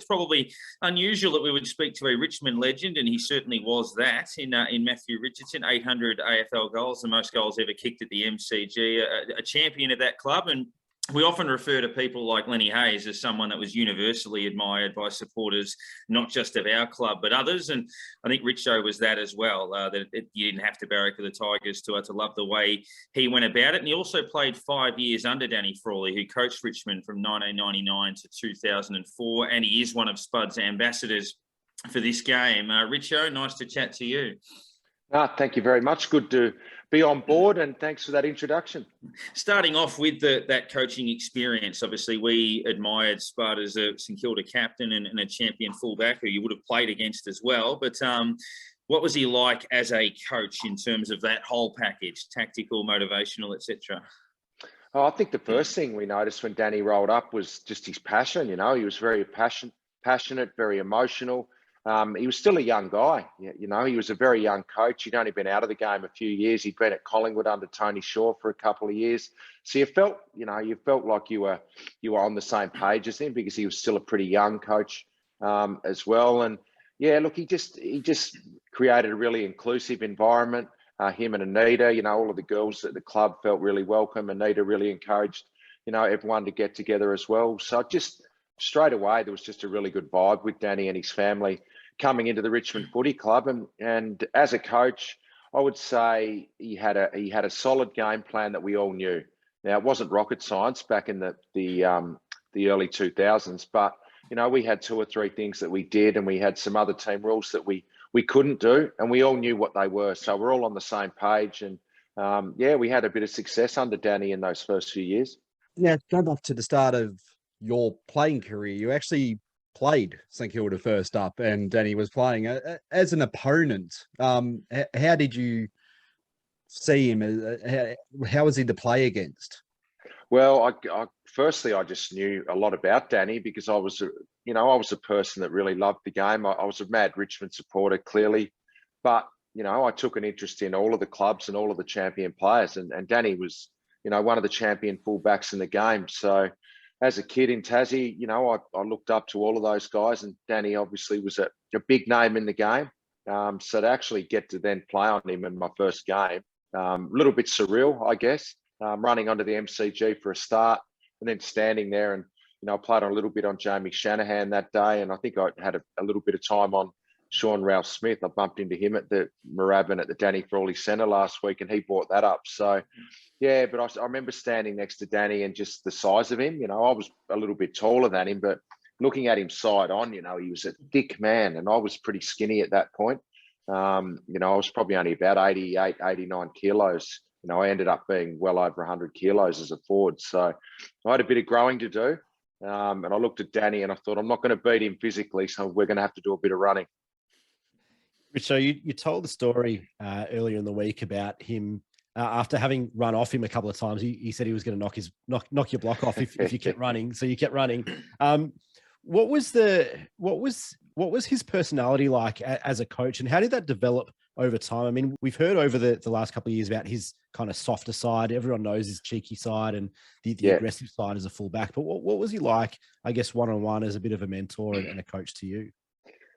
probably unusual that we would speak to a Richmond legend, and he certainly was that in Matthew Richardson. 800 AFL goals, the most goals ever kicked at the MCG, a champion of that club. And we often refer to people like Lenny Hayes as someone that was universally admired by supporters, not just of our club, but others. And I think Richo was that as well, you didn't have to barrack for the Tigers to love the way he went about it. And he also played 5 years under Danny Frawley, who coached Richmond from 1999 to 2004. And he is one of Spud's ambassadors for this game. Richo, nice to chat to you. Thank you very much. Good to be on board, and thanks for that introduction. Starting off with that coaching experience, obviously we admired Spud as a St Kilda captain and a champion fullback who you would have played against as well. But what was he like as a coach in terms of that whole package, tactical, motivational, etc.? Oh, I think the first thing we noticed when Danny rolled up was just his passion. He was very passionate, very emotional. He was still a young guy. He was a very young coach. He'd only been out of the game a few years. He'd been at Collingwood under Tony Shaw for a couple of years. So you felt like you were on the same page as him, because he was still a pretty young coach as well. And yeah, look, he just created a really inclusive environment. Him and Anita, all of the girls at the club felt really welcome. Anita really encouraged, everyone to get together as well. So just straight away, there was just a really good vibe with Danny and his family coming into the Richmond Footy Club. And as a coach, I would say he had a solid game plan that we all knew. Now, it wasn't rocket science back in the early 2000s, but we had 2 or 3 things that we did, and we had some other team rules that we couldn't do, and we all knew what they were. So we're all on the same page, and we had a bit of success under Danny in those first few years. Now, go back to the start of your playing career. You actually played St Kilda first up, and Danny was playing as an opponent. How did you see him? How was he to play against? Well, firstly, I just knew a lot about Danny because I was a person that really loved the game. I was a mad Richmond supporter, clearly, but I took an interest in all of the clubs and all of the champion players, and Danny was one of the champion fullbacks in the game. So as a kid in Tassie, I looked up to all of those guys, and Danny obviously was a big name in the game. So to actually get to then play on him in my first game, a little bit surreal, I guess, running onto the MCG for a start and then standing there. And, I played a little bit on Jamie Shanahan that day, and I think I had a little bit of time on Sean Ralph Smith. I bumped into him at the Moorabbin at the Danny Frawley Centre last week, and he brought that up. So, yeah, but I remember standing next to Danny and just the size of him. I was a little bit taller than him, but looking at him side on, he was a thick man, and I was pretty skinny at that point. I was probably only about 88, 89 kilos. I ended up being well over 100 kilos as a forward. So I had a bit of growing to do. And I looked at Danny and I thought, I'm not going to beat him physically, so we're going to have to do a bit of running. So you told the story earlier in the week about him after having run off him a couple of times. He said he was going to knock your block off if you kept running. So you kept running. What was his personality like as a coach, and how did that develop over time? I mean, we've heard over the last couple of years about his kind of softer side. Everyone knows his cheeky side and the aggressive side as a fullback. But what was he like, I guess, one-on-one as a bit of a mentor and a coach to you?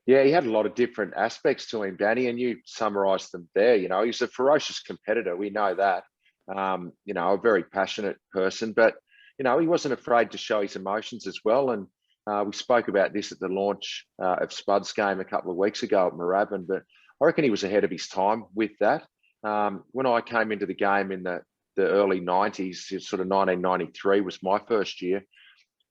Yeah, he had a lot of different aspects to him, Danny, and you summarised them there. He's a ferocious competitor. We know that. A very passionate person, but, he wasn't afraid to show his emotions as well. And we spoke about this at the launch of Spud's game a couple of weeks ago at Moorabbin, but I reckon he was ahead of his time with that. When I came into the game in the early 90s, sort of 1993 was my first year,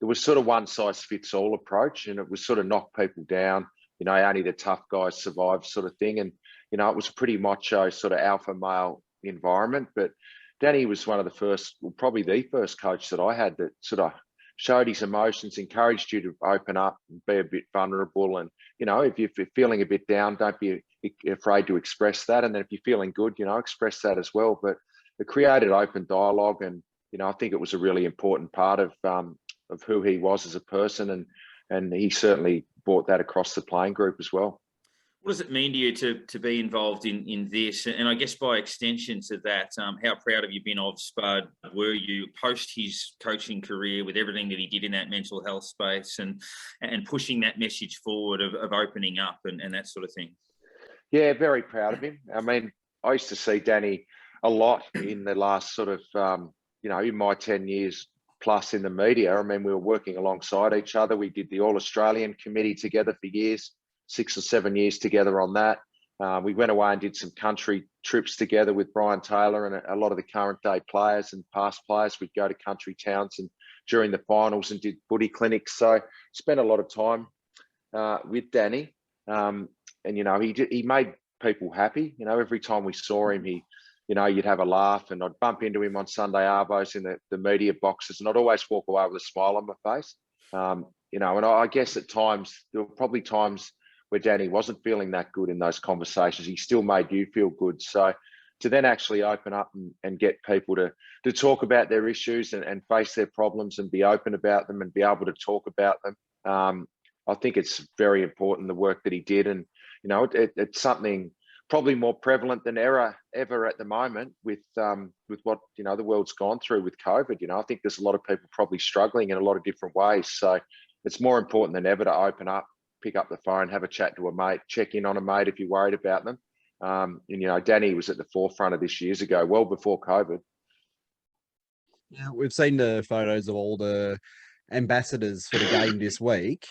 there was sort of one size fits all approach, and it was sort of knock people down, only the tough guys survive sort of thing. And, it was a pretty macho sort of alpha male environment. But Danny was one of the first, well, probably the first coach that I had that sort of showed his emotions, encouraged you to open up and be a bit vulnerable. And, if you're feeling a bit down, don't be afraid to express that. And then if you're feeling good, express that as well. But it created open dialogue. And, I think it was a really important part of who he was as a person. And he certainly brought that across the playing group as well. What does it mean to you to be involved in this? And I guess by extension to that, how proud have you been of Spud? Were you post his coaching career with everything that he did in that mental health space and pushing that message forward of opening up and that sort of thing? Yeah, very proud of him. I mean, I used to see Danny a lot in the last sort of, in my 10 years plus in the media. I mean, we were working alongside each other. We did the All-Australian committee together for years, 6 or 7 years together on that. We went away and did some country trips together with Brian Taylor and a lot of the current day players and past players. We'd go to country towns and during the finals and did footy clinics. So spent a lot of time with Danny. And, he made people happy. Every time we saw him, you'd have a laugh, and I'd bump into him on Sunday Arbos in the media boxes, and I'd always walk away with a smile on my face. And I guess at times, there were probably times where Danny wasn't feeling that good in those conversations. He still made you feel good. So to then actually open up and get people to talk about their issues and face their problems and be open about them and be able to talk about them, I think it's very important, the work that he did. And, it's something probably more prevalent than ever at the moment with what, the world's gone through with COVID. I think there's a lot of people probably struggling in a lot of different ways. So it's more important than ever to open up, pick up the phone, have a chat to a mate, check in on a mate if you're worried about them. Danny was at the forefront of this years ago, well before COVID. Yeah, we've seen the photos of all the ambassadors for the game this week.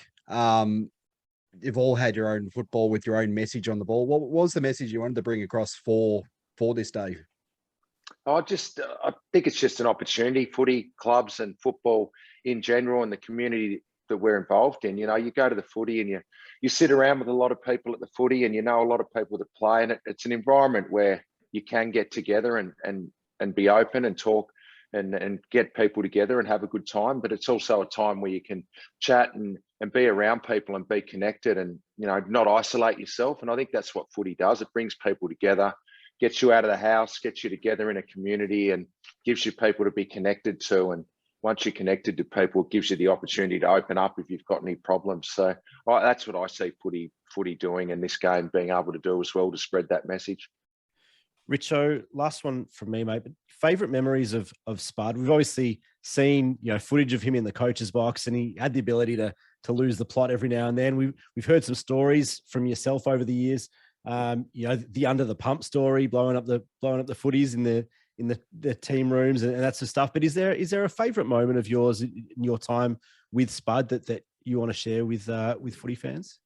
You've all had your own football with your own message on the ball. What was the message you wanted to bring across for this day? I think it's just an opportunity, footy clubs and football in general and the community that we're involved in. You go to the footy and you sit around with a lot of people at the footy and a lot of people that play, and it's an environment where you can get together and be open and talk and get people together and have a good time. But it's also a time where you can chat and be around people and be connected and, not isolate yourself. And I think that's what footy does. It brings people together, gets you out of the house, gets you together in a community and gives you people to be connected to. And once you're connected to people, it gives you the opportunity to open up if you've got any problems. So that's what I see footy doing, and this game being able to do as well, to spread that message. Richo, last one from me, mate. But favorite memories of Spud? We've obviously seen footage of him in the coach's box, and he had the ability to lose the plot every now and then. We've heard some stories from yourself over the years. The under the pump story, blowing up the footies in the team rooms and that sort of stuff. But is there a favorite moment of yours in your time with Spud that you want to share with footy fans?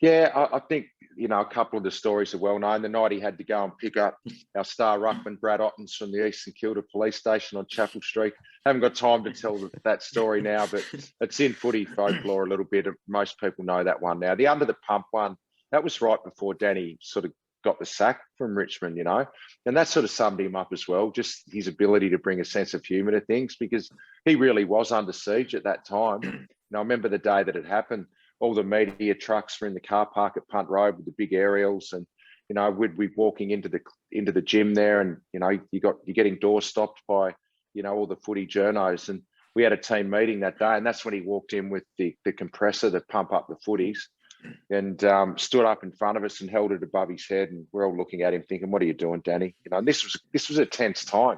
Yeah, I think, a couple of the stories are well known. The night he had to go and pick up our star ruckman, Brad Ottens, from the East St Kilda police station on Chapel Street. Haven't got time to tell that story now, but it's in footy folklore a little bit. Most people know that one now. The under the pump one, that was right before Danny sort of got the sack from Richmond, and that sort of summed him up as well. Just his ability to bring a sense of humour to things, because he really was under siege at that time. I remember the day that it happened. All the media trucks were in the car park at Punt Road with the big aerials, and we'd be walking into the gym there, and you're getting door stopped by all the footy journos, and we had a team meeting that day, and that's when he walked in with the compressor to pump up the footies, and stood up in front of us and held it above his head, and we're all looking at him thinking, "What are you doing, Danny?" And this was a tense time.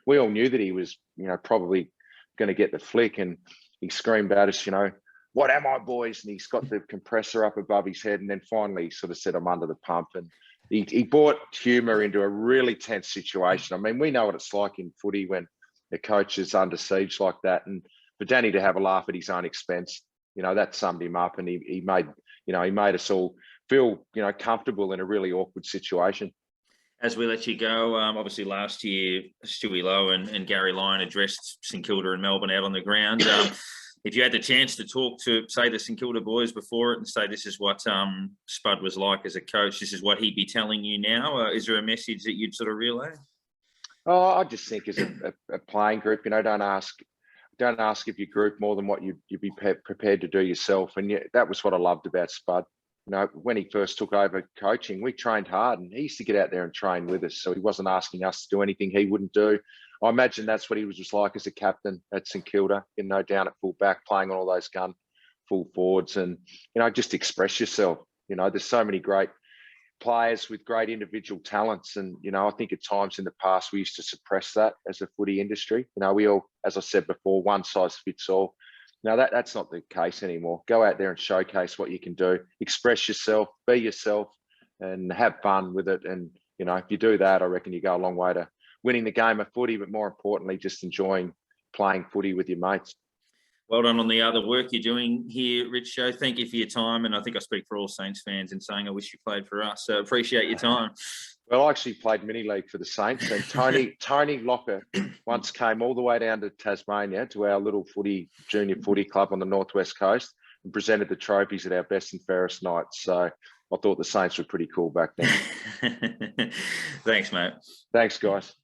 We all knew that he was probably going to get the flick, and he screamed at us, "What am I, boys?" And he's got the compressor up above his head. And then finally he sort of said, "I'm under the pump." And he brought humour into a really tense situation. I mean, we know what it's like in footy when the coach is under siege like that. And for Danny to have a laugh at his own expense, that summed him up. And he made us all feel, comfortable in a really awkward situation. As we let you go, obviously last year, Stewie Lowe and Gary Lyon addressed St Kilda and Melbourne out on the ground. If you had the chance to talk to, say, the St Kilda boys before it and say this is what Spud was like as a coach, this is what he'd be telling you now, is there a message that you'd sort of relay? Oh, I just think as a playing group, don't ask if you group more than what you'd be prepared to do yourself. And that was what I loved about Spud. When he first took over coaching, we trained hard, and he used to get out there and train with us. So he wasn't asking us to do anything he wouldn't do. I imagine that's what he was just like as a captain at St Kilda, down at full back, playing on all those gun full forwards, and just express yourself. You know, there's so many great players with great individual talents. And, you know, I think at times in the past, we used to suppress that as a footy industry. You know, we all, as I said before, one size fits all. Now that's not the case anymore. Go out there and showcase what you can do, express yourself, be yourself, and have fun with it. And, you know, if you do that, I reckon you go a long way to winning the game of footy, but more importantly, just enjoying playing footy with your mates. Well done on the other work you're doing here, Richo. Thank you for your time. And I think I speak for all Saints fans in saying I wish you played for us. So appreciate your time. Well, I actually played mini league for the Saints, and Tony Locker once came all the way down to Tasmania to our little junior footy club on the northwest coast and presented the trophies at our best and fairest nights. So I thought the Saints were pretty cool back then. Thanks, mate. Thanks, guys.